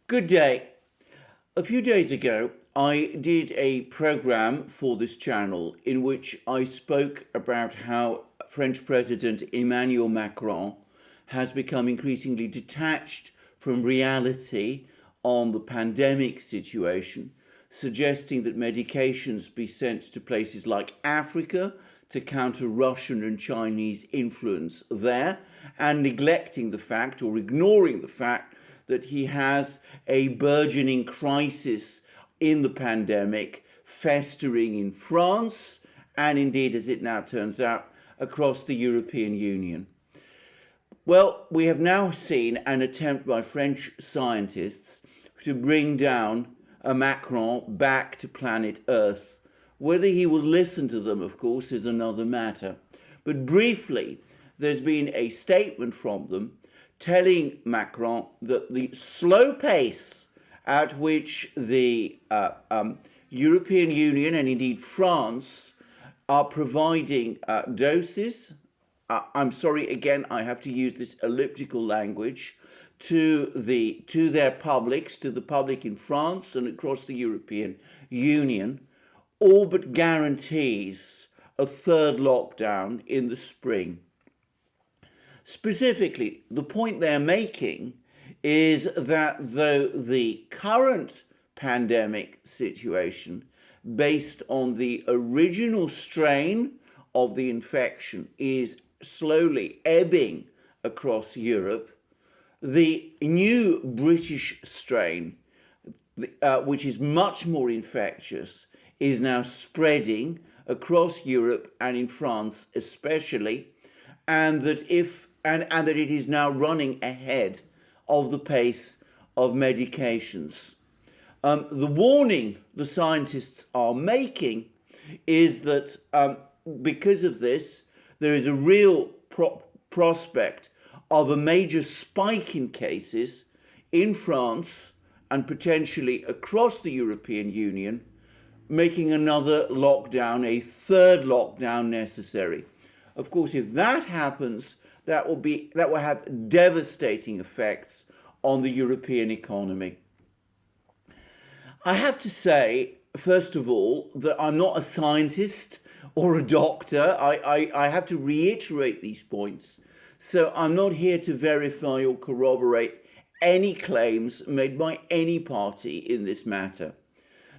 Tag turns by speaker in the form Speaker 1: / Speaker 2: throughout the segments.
Speaker 1: Good day. A few days ago, I did a program for this channel in which I spoke about how French President Emmanuel Macron has become increasingly detached from reality on the pandemic situation, suggesting that medications be sent to places like Africa to counter Russian and Chinese influence there, and neglecting the fact or ignoring the fact that he has a burgeoning crisis in the pandemic festering in France and indeed, as it now turns out, across the European Union. Well, we have now seen an attempt by French scientists to bring down a Macron back to planet Earth. Whether he will listen to them, of course, is another matter. But briefly, there's been a statement from them telling Macron that the slow pace at which the European Union and indeed France are providing doses, I'm sorry, again, I have to use this elliptical language, to their publics, to the public in France and across the European Union, all but guarantees a third lockdown in the spring. Specifically, the point they're making is that though the current pandemic situation, based on the original strain of the infection, is slowly ebbing across Europe, the new British strain, which is much more infectious, is now spreading across Europe and in France especially, and that that it is now running ahead of the pace of medications. The warning the scientists are making is that because of this, there is a real prospect of a major spike in cases in France and potentially across the European Union, making another lockdown, a third lockdown necessary. Of course, if that happens, that will have devastating effects on the European economy. I have to say, first of all, that I'm not a scientist or a doctor. I have to reiterate these points. So I'm not here to verify or corroborate any claims made by any party in this matter.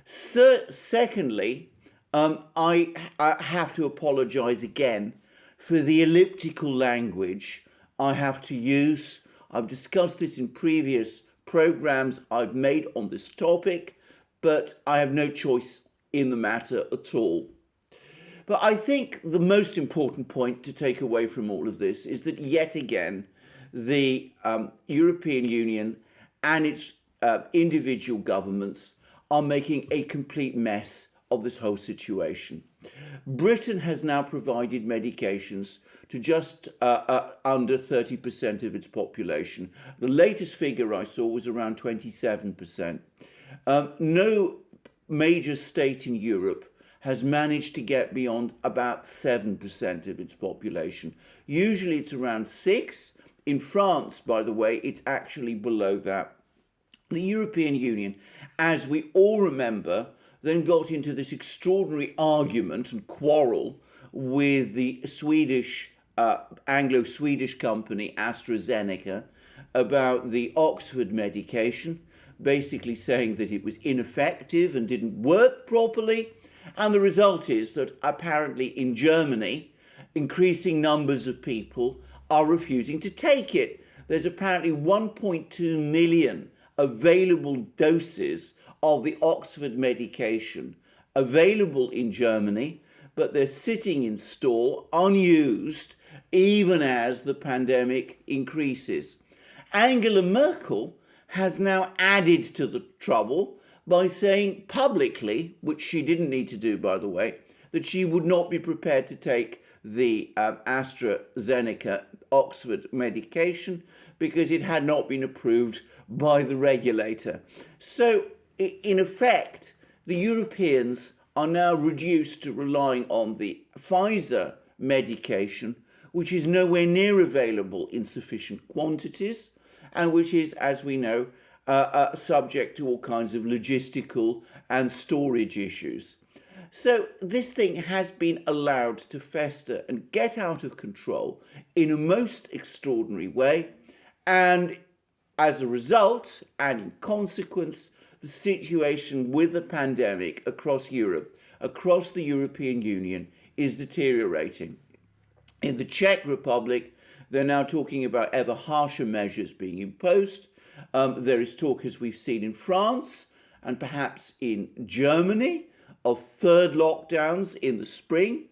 Speaker 1: Secondly, I have to apologize again for the elliptical language I have to use. I've discussed this in previous programs I've made on this topic, but I have no choice in the matter at all. But I think the most important point to take away from all of this is that yet again, the European Union and its individual governments are making a complete mess of this whole situation. Britain has now provided medications to just under 30% of its population. The latest figure I saw was around 27%. No major state in Europe has managed to get beyond about 7% of its population. Usually it's around 6%. In France, by the way, it's actually below that. The European Union, as we all remember, then got into this extraordinary argument and quarrel with the Swedish, Anglo-Swedish company AstraZeneca about the Oxford medication, basically saying that it was ineffective and didn't work properly. And the result is that apparently in Germany, increasing numbers of people are refusing to take it. There's apparently 1.2 million available doses of the Oxford medication available in Germany, but they're sitting in store unused even as the pandemic increases. Angela Merkel has now added to the trouble by saying publicly, which she didn't need to do, by the way, that she would not be prepared to take the AstraZeneca Oxford medication because it had not been approved by the regulator. So, in effect, the Europeans are now reduced to relying on the Pfizer medication, which is nowhere near available in sufficient quantities, and which is, as we know, subject to all kinds of logistical and storage issues. So this thing has been allowed to fester and get out of control in a most extraordinary way. And as a result, and in consequence, the situation with the pandemic across Europe, across the European Union, is deteriorating. In the Czech Republic, they're now talking about ever harsher measures being imposed. There is talk, as we've seen in France and perhaps in Germany, of third lockdowns in the spring.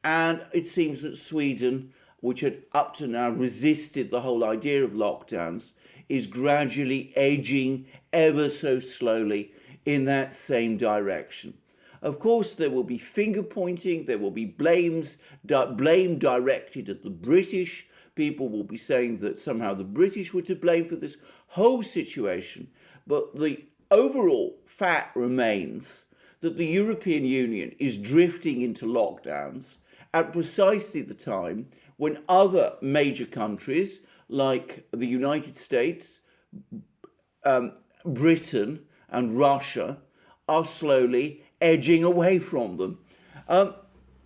Speaker 1: And it seems that Sweden, which had up to now resisted the whole idea of lockdowns, is gradually edging ever so slowly in that same direction. Of course, there will be finger pointing, there will be blame directed at the British. People will be saying that somehow the British were to blame for this whole situation. But the overall fact remains that the European Union is drifting into lockdowns at precisely the time when other major countries like the United States, Britain and Russia are slowly edging away from them.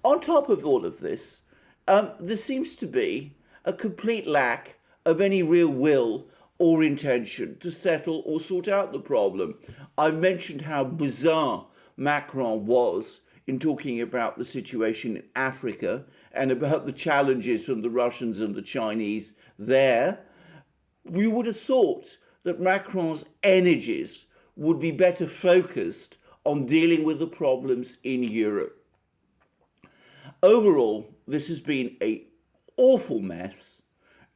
Speaker 1: On top of all of this, there seems to be a complete lack of any real will or intention to settle or sort out the problem. I've mentioned how bizarre Macron was in talking about the situation in Africa and about the challenges from the Russians and the Chinese there. We would have thought that Macron's energies would be better focused on dealing with the problems in Europe. Overall, this has been an awful mess,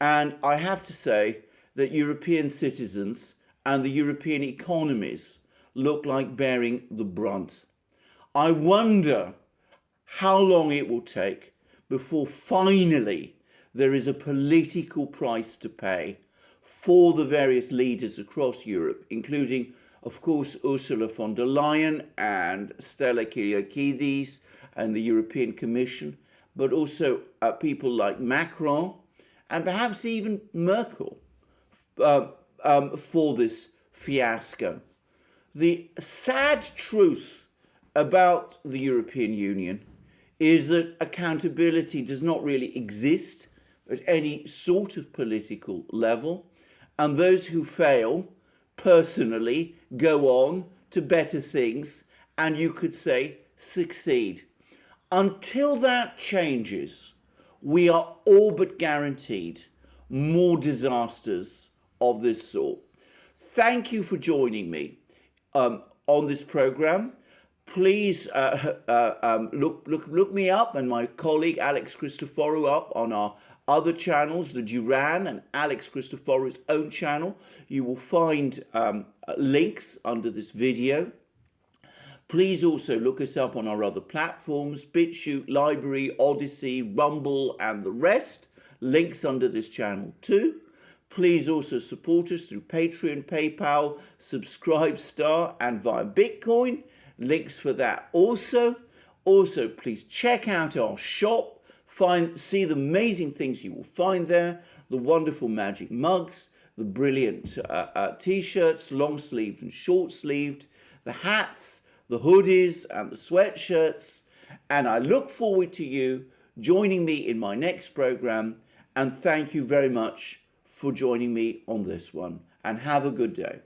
Speaker 1: and I have to say that European citizens and the European economies look like bearing the brunt. I wonder how long it will take before finally there is a political price to pay for the various leaders across Europe, including, of course, Ursula von der Leyen and Stella Kyriakides and the European Commission, but also people like Macron and perhaps even Merkel for this fiasco. The sad truth about the European Union is that accountability does not really exist at any sort of political level, and those who fail personally go on to better things and, you could say, succeed. Until that changes, we are all but guaranteed more disasters of this sort. Thank you for joining me on this program. Please look me up and my colleague Alex Christoforou up on our other channels, the Duran and Alex Christoforou's own channel. You will find links under this video. Please also look us up on our other platforms, BitChute, Library, Odyssey, Rumble, and the rest. Links under this channel too. Please also support us through Patreon, PayPal, Subscribestar, and via Bitcoin. Links for that also. Also, please check out our shop. See the amazing things you will find there. The wonderful magic mugs, the brilliant t-shirts, long-sleeved and short-sleeved, the hats, the hoodies and the sweatshirts. And I look forward to you joining me in my next program. And thank you very much for joining me on this one. And have a good day.